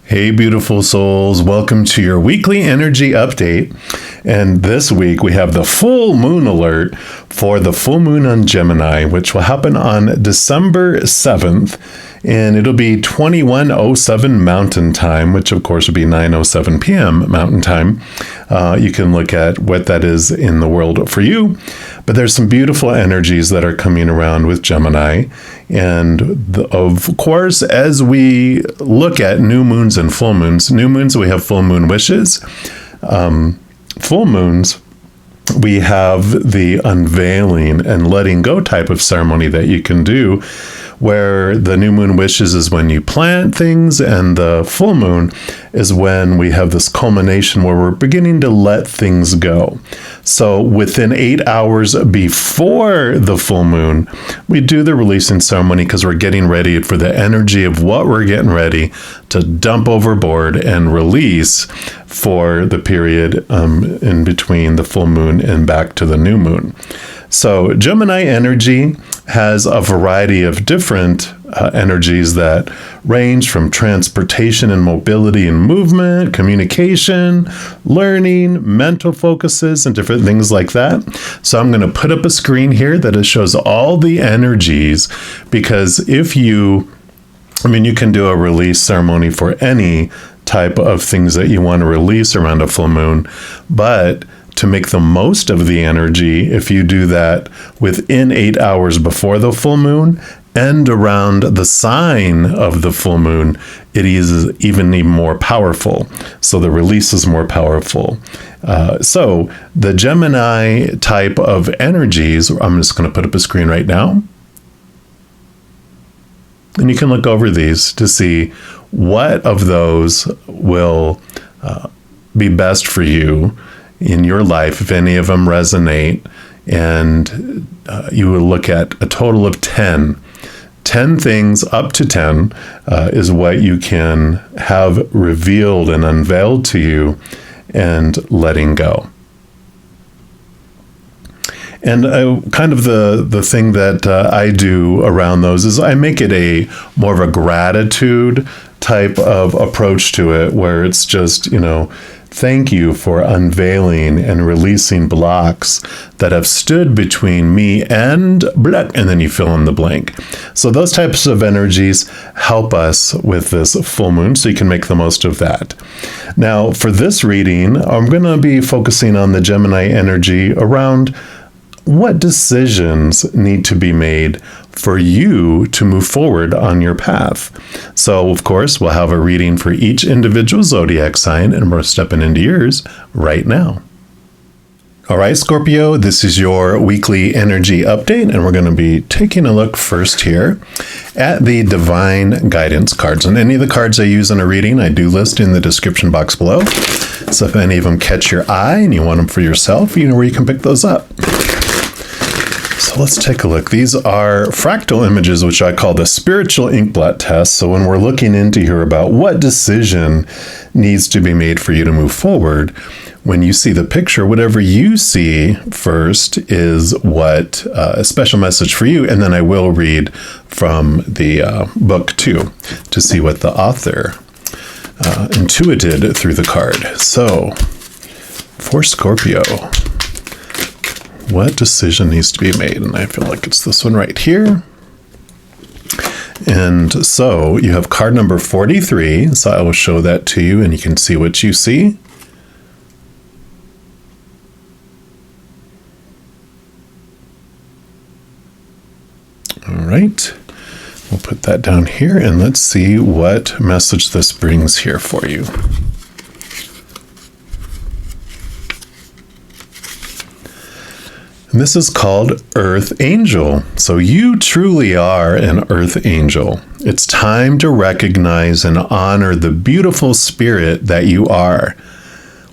Hey, beautiful souls. Welcome to your weekly energy update. And this week we have the full moon alert for the full moon on Gemini, which will happen on December 7th. And it'll be 21:07 Mountain Time, which of course would be 9:07 p.m. Mountain Time. You can look at what that is in the world for you. But there's some beautiful energies that are coming around with Gemini. And of course, as we look at new moons and full moons, we have full moon wishes. Full moons, we have the unveiling and letting go type of ceremony that you can do, where the new moon wishes is when you plant things, and the full moon is when we have this culmination where we're beginning to let things go. So within 8 hours before the full moon, we do the releasing ceremony because we're getting ready for the energy of what we're getting ready to dump overboard and release for the period in between the full moon and back to the new moon. So Gemini energy has a variety of different energies that range from transportation and mobility and movement, communication, learning, mental focuses, and different things like that. So I'm going to put up a screen here that shows all the energies, because you can do a release ceremony for any type of things that you want to release around a full moon, but to make the most of the energy, if you do that within 8 hours before the full moon and around the sign of the full moon, it is even more powerful. So the release is more powerful. So the Gemini type of energies, I'm just going to put up a screen right now. And you can look over these to see what of those will be best for you in your life, if any of them resonate. And you will look at a total of 10 things, up to 10 is what you can have revealed and unveiled to you and letting go. And kind of the thing that I do around those is I make it more of a gratitude type of approach to it, where it's just, thank you for unveiling and releasing blocks that have stood between me and blank, and then you fill in the blank. So those types of energies help us with this full moon, so you can make the most of that. Now, for this reading, I'm going to be focusing on the Gemini energy around what decisions need to be made for you to move forward on your path. So, of course, we'll have a reading for each individual zodiac sign, and we're stepping into yours right now. All right, Scorpio, this is your weekly energy update, and we're going to be taking a look first here at the Divine Guidance cards. And any of the cards I use in a reading, I do list in the description box below. So if any of them catch your eye and you want them for yourself, you know where you can pick those up. So let's take a look. These are fractal images, which I call the spiritual inkblot test. So when we're looking into here about what decision needs to be made for you to move forward, when you see the picture, whatever you see first is what a special message for you. And then I will read from the book too, to see what the author intuited through the card. So for Scorpio, what decision needs to be made? And I feel like it's this one right here. And so you have card number 43. So I will show that to you and you can see what you see. All right. We'll put that down here and let's see what message this brings here for you. And this is called Earth Angel. So you truly are an Earth Angel. It's time to recognize and honor the beautiful spirit that you are.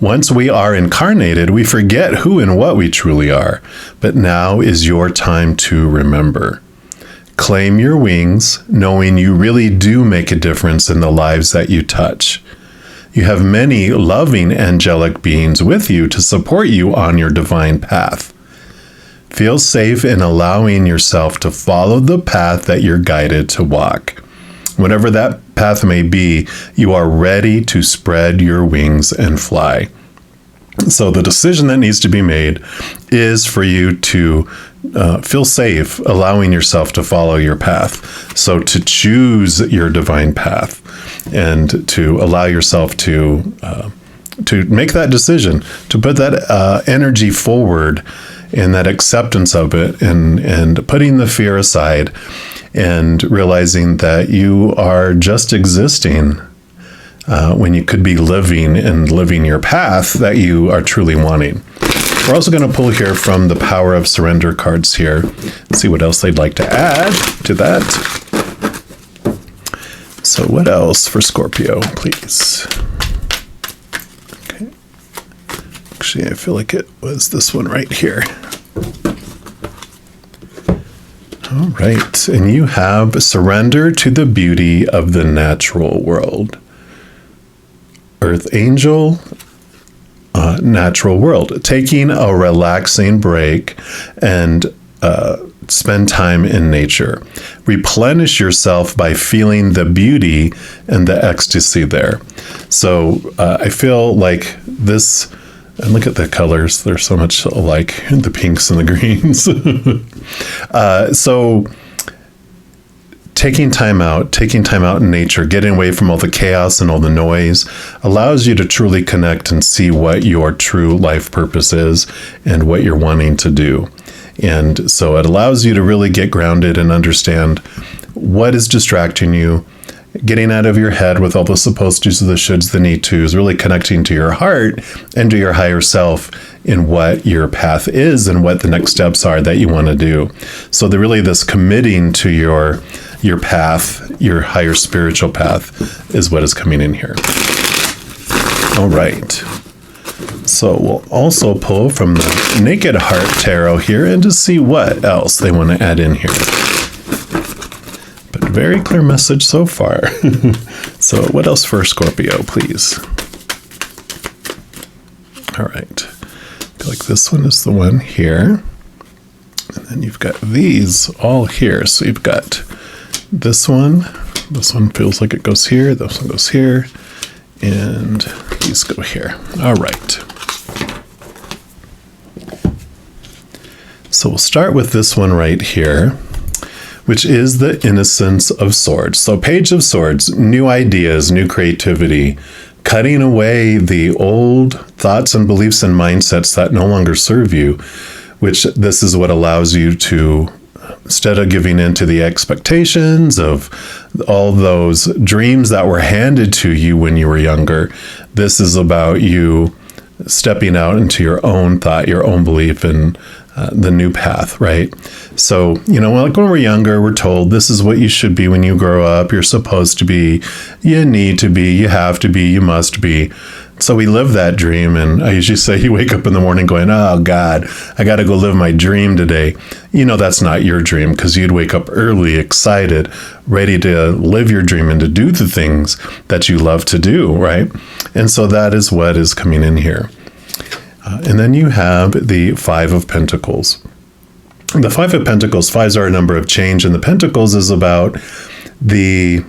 Once we are incarnated, we forget who and what we truly are. But now is your time to remember. Claim your wings, knowing you really do make a difference in the lives that you touch. You have many loving angelic beings with you to support you on your divine path. Feel safe in allowing yourself to follow the path that you're guided to walk. whatever that path may be, you are ready to spread your wings and fly. So the decision that needs to be made is for you to feel safe, allowing yourself to follow your path. So to choose your divine path and to allow yourself to make that decision, to put that energy forward and that acceptance of it, and putting the fear aside and realizing that you are just existing when you could be living your path that you are truly wanting. We're also going to pull here from the Power of Surrender cards here. See what else they'd like to add to that. So what else for Scorpio, please? Okay. Actually, I feel like it was this one right here. All right. And you have surrender to the beauty of the natural world. Earth Angel, natural world. Taking a relaxing break and spend time in nature. Replenish yourself by feeling the beauty and the ecstasy there. So I feel like this, and look at the colors, they're so much alike, the pinks and the greens. So taking time out in nature, getting away from all the chaos and all the noise, allows you to truly connect and see what your true life purpose is and what you're wanting to do. And so it allows you to really get grounded and understand what is distracting you, getting out of your head with all the supposed to's, the shoulds, the need to's, really connecting to your heart and to your higher self in what your path is and what the next steps are that you want to do. So this committing to your path, your higher spiritual path, is what is coming in here. All right. So we'll also pull from the Naked Heart Tarot here and just see what else they want to add in here. But very clear message so far. So what else for Scorpio, please? All right. I feel like this one is the one here. And then you've got these all here. So you've got this one. This one feels like it goes here. This one goes here. And these go here. All right. So we'll start with this one right here, which is the Innocence of Swords. So Page of Swords, new ideas, new creativity, cutting away the old thoughts and beliefs and mindsets that no longer serve you, which this is what allows you to, instead of giving in to the expectations of all those dreams that were handed to you when you were younger, this is about you stepping out into your own thought, your own belief, and the new path, right? So, like when we're younger, we're told this is what you should be when you grow up. You're supposed to be, you need to be, you have to be, you must be. So we live that dream. And I usually say you wake up in the morning going, oh God, I got to go live my dream today. That's not your dream, because you'd wake up early, excited, ready to live your dream and to do the things that you love to do, right? And so that is what is coming in here. And then you have the Five of Pentacles. The Five of Pentacles, fives are a number of change, and the Pentacles is about the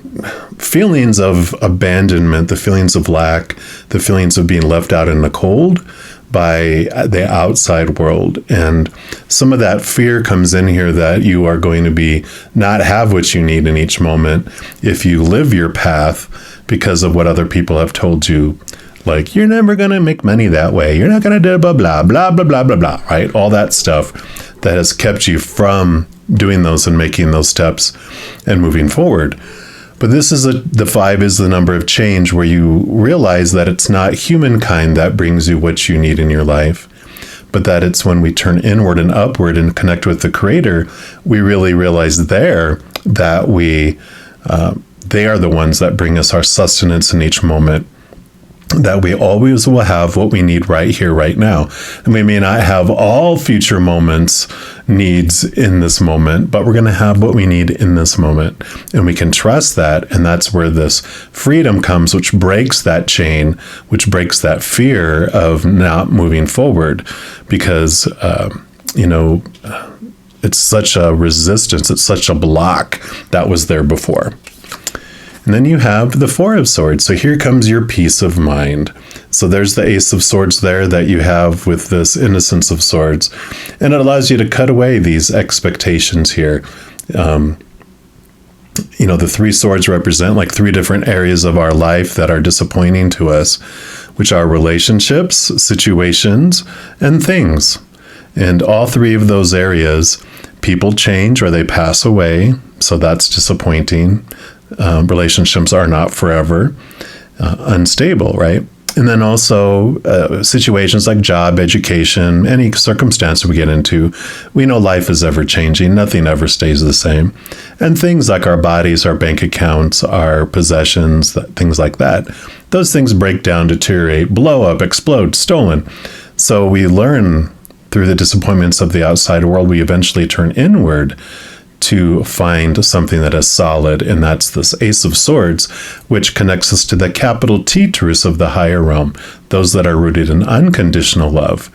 feelings of abandonment, the feelings of lack, the feelings of being left out in the cold by the outside world. And some of that fear comes in here that you are going to not have what you need in each moment if you live your path because of what other people have told you. Like, you're never going to make money that way. You're not going to do blah, blah, blah, blah, blah, blah, blah, right? All that stuff that has kept you from doing those and making those steps and moving forward. But this is the five is the number of change, where you realize that it's not humankind that brings you what you need in your life, but that it's when we turn inward and upward and connect with the Creator, we really realize there that they are the ones that bring us our sustenance in each moment. That we always will have what we need right here, right now. And we may not have all future moments needs in this moment, but we're going to have what we need in this moment. And we can trust that. And that's where this freedom comes, which breaks that chain, which breaks that fear of not moving forward. Because, it's such a resistance. It's such a block that was there before. And then you have the Four of Swords. So here comes your peace of mind. So there's the Ace of Swords there that you have with this Innocence of Swords. And it allows you to cut away these expectations here. The Three Swords represent like three different areas of our life that are disappointing to us, which are relationships, situations, and things. And all three of those areas, people change or they pass away. So that's disappointing. Relationships are not forever, unstable, right? And then also situations like job, education, any circumstance we get into, we know life is ever changing. Nothing ever stays the same. And things like our bodies, our bank accounts, our possessions, things like that, those things break down, deteriorate, blow up, explode, stolen. So we learn through the disappointments of the outside world, we eventually turn inward to find something that is solid, and that's this Ace of Swords, which connects us to the capital T truths of the higher realm, those that are rooted in unconditional love.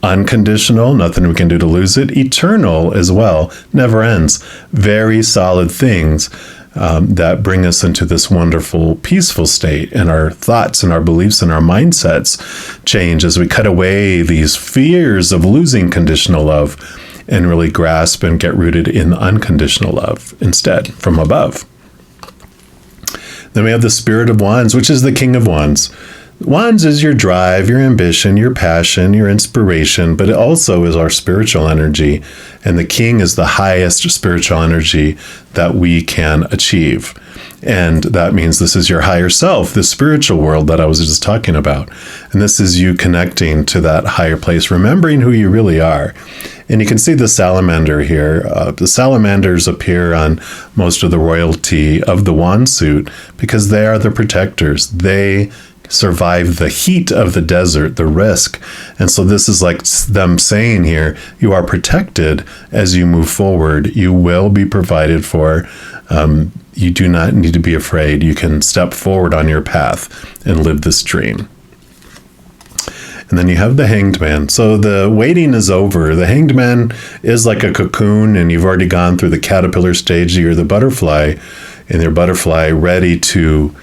Unconditional, nothing we can do to lose it. Eternal as well, never ends. Very solid things that bring us into this wonderful, peaceful state, and our thoughts and our beliefs and our mindsets change as we cut away these fears of losing conditional love and really grasp and get rooted in unconditional love instead, from above. Then we have the Spirit of Wands, which is the King of Wands. Wands is your drive, your ambition, your passion, your inspiration, but it also is our spiritual energy. And the King is the highest spiritual energy that we can achieve. And that means this is your higher self, the spiritual world that I was just talking about. And this is you connecting to that higher place, remembering who you really are. And you can see the salamander here. The salamanders appear on most of the royalty of the wand suit because they are the protectors. They survive the heat of the desert, the risk. And so this is like them saying here, you are protected as you move forward. You will be provided for. You do not need to be afraid. You can step forward on your path and live this dream. And then you have the Hanged Man. So the waiting is over. The Hanged Man is like a cocoon, and you've already gone through the caterpillar stage. You're the butterfly, and you're butterfly ready to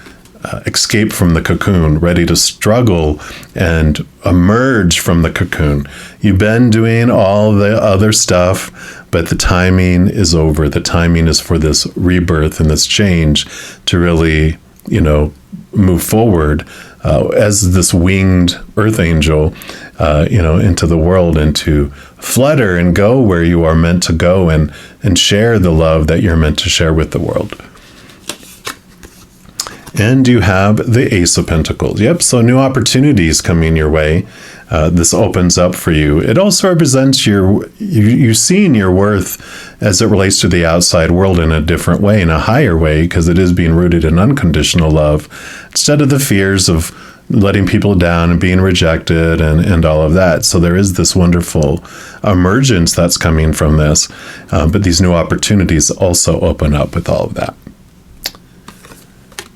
escape from the cocoon, ready to struggle and emerge from the cocoon. You've been doing all the other stuff, but the timing is over. The timing is for this rebirth and this change to really, move forward as this winged earth angel, into the world, and to flutter and go where you are meant to go and share the love that you're meant to share with the world. And you have the Ace of Pentacles. Yep, so new opportunities coming your way. This opens up for you. It also represents you seeing your worth as it relates to the outside world in a different way, in a higher way, because it is being rooted in unconditional love, instead of the fears of letting people down and being rejected and all of that. So there is this wonderful emergence that's coming from this, but these new opportunities also open up with all of that.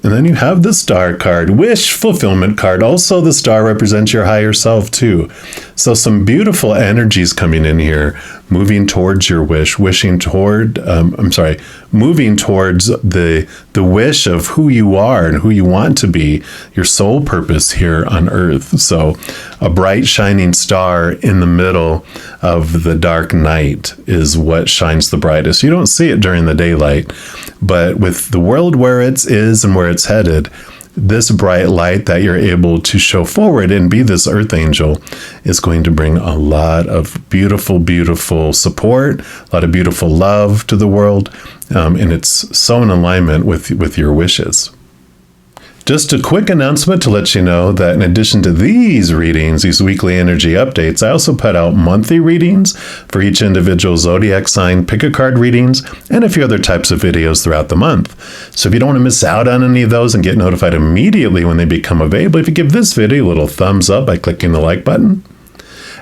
And then you have the Star card, Wish Fulfillment card. Also, the Star represents your higher self too. So some beautiful energies coming in here, moving towards your wish, moving towards the wish of who you are and who you want to be, your soul purpose here on Earth. So a bright shining star in the middle of the dark night is what shines the brightest. You don't see it during the daylight, but with the world where it is and where it's headed, this bright light that you're able to show forward and be this earth angel is going to bring a lot of beautiful, beautiful support, a lot of beautiful love to the world, and it's so in alignment with your wishes. Just a quick announcement to let you know that in addition to these readings, these weekly energy updates, I also put out monthly readings for each individual zodiac sign, pick a card readings, and a few other types of videos throughout the month. So if you don't want to miss out on any of those and get notified immediately when they become available, if you give this video a little thumbs up by clicking the like button.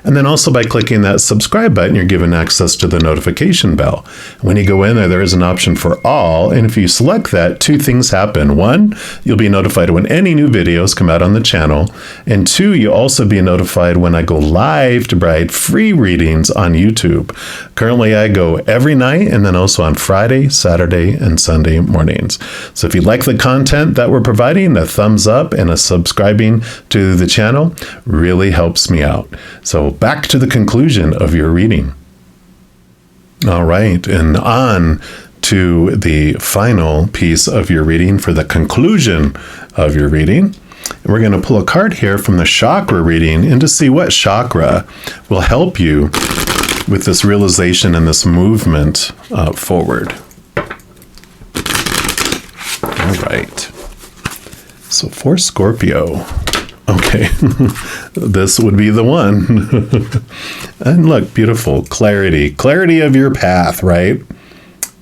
And then also by clicking that subscribe button, you're given access to the notification bell. When you go in there is an option for all. And if you select that, two things happen. One, you'll be notified when any new videos come out on the channel. And two, you'll also be notified when I go live to provide free readings on YouTube. Currently, I go every night and then also on Friday, Saturday, and Sunday mornings. So if you like the content that we're providing, a thumbs up and a subscribing to the channel really helps me out. So back to the conclusion of your reading. All right, and on to the final piece of your reading for the conclusion of your reading. And we're going to pull a card here from the chakra reading and to see what chakra will help you with this realization and this movement forward. All right. So for Scorpio, okay, this would be the one. And look, beautiful clarity, clarity of your path, right?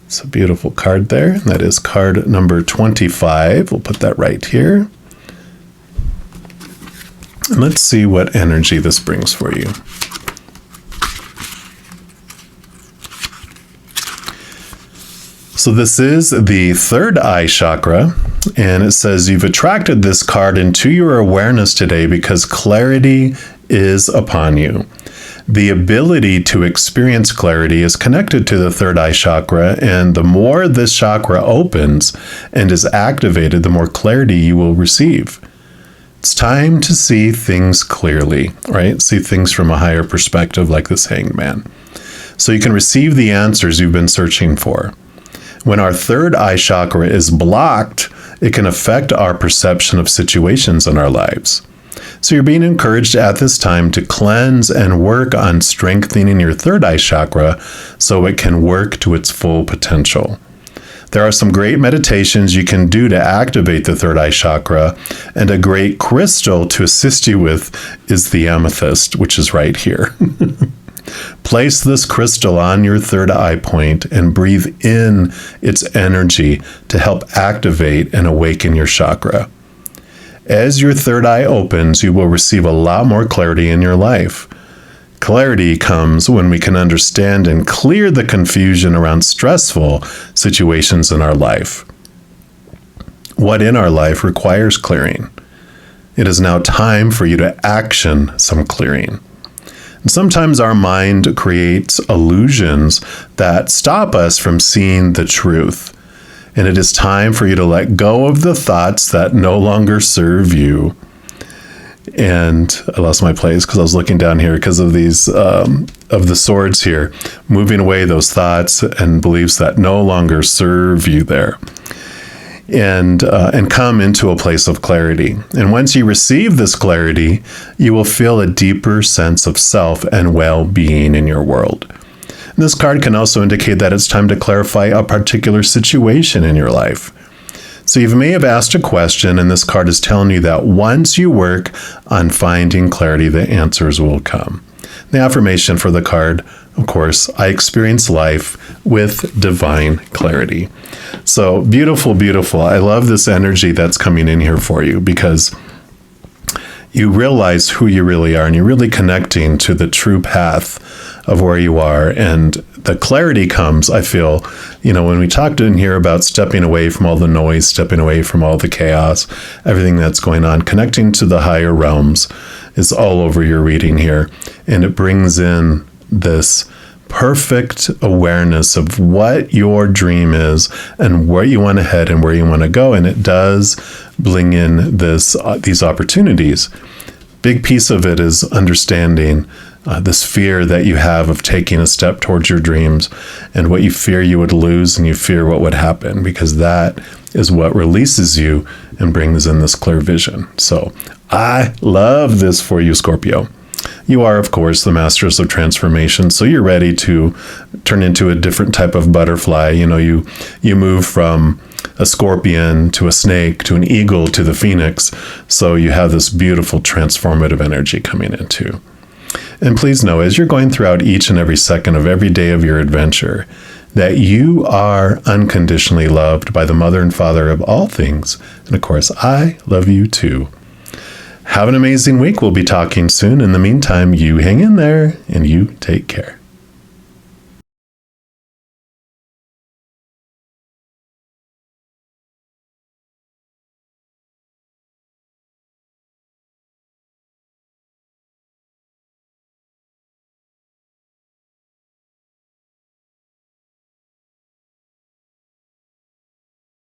It's a beautiful card there. That is card number 25. We'll put that right here. And let's see what energy this brings for you. So this is the third eye chakra, and it says you've attracted this card into your awareness today because clarity is upon you. The ability to experience clarity is connected to the third eye chakra, and the more this chakra opens and is activated, the more clarity you will receive. It's time to see things clearly, right? See things from a higher perspective like this Hanged Man. So you can receive the answers you've been searching for. When our third eye chakra is blocked, it can affect our perception of situations in our lives. So you're being encouraged at this time to cleanse and work on strengthening your third eye chakra so it can work to its full potential. There are some great meditations you can do to activate the third eye chakra, and a great crystal to assist you with is the amethyst, which is right here. Place this crystal on your third eye point and breathe in its energy to help activate and awaken your chakra. As your third eye opens, you will receive a lot more clarity in your life. Clarity comes when we can understand and clear the confusion around stressful situations in our life. What in our life requires clearing? It is now time for you to action some clearing. Sometimes our mind creates illusions that stop us from seeing the truth. And it is time for you to let go of the thoughts that no longer serve you. And I lost my place because I was looking down here because of these, of the swords here, moving away those thoughts and beliefs that no longer serve you there. And come into a place of clarity. And once you receive this clarity, you will feel a deeper sense of self and well-being in your world. And this card can also indicate that it's time to clarify a particular situation in your life. So you may have asked a question, and this card is telling you that once you work on finding clarity, the answers will come. The affirmation for the card, of course, I experience life with divine clarity. So beautiful, beautiful. I love this energy that's coming in here for you because you realize who you really are and you're really connecting to the true path of where you are. And the clarity comes, I feel, when we talked in here about stepping away from all the noise, stepping away from all the chaos, everything that's going on, connecting to the higher realms is all over your reading here. And it brings in this perfect awareness of what your dream is and where you want to head and where you want to go. And it does bring in these opportunities. Big piece of it is understanding this fear that you have of taking a step towards your dreams and what you fear you would lose and you fear what would happen, because that is what releases you and brings in this clear vision. So I love this for you, Scorpio. You are, of course, the masters of transformation, so you're ready to turn into a different type of butterfly. You move from a scorpion to a snake to an eagle to the phoenix, so you have this beautiful transformative energy coming into. And please know, as you're going throughout each and every second of every day of your adventure, that you are unconditionally loved by the Mother and Father of all things. And of course, I love you too. Have an amazing week. We'll be talking soon. In the meantime, you hang in there and you take care.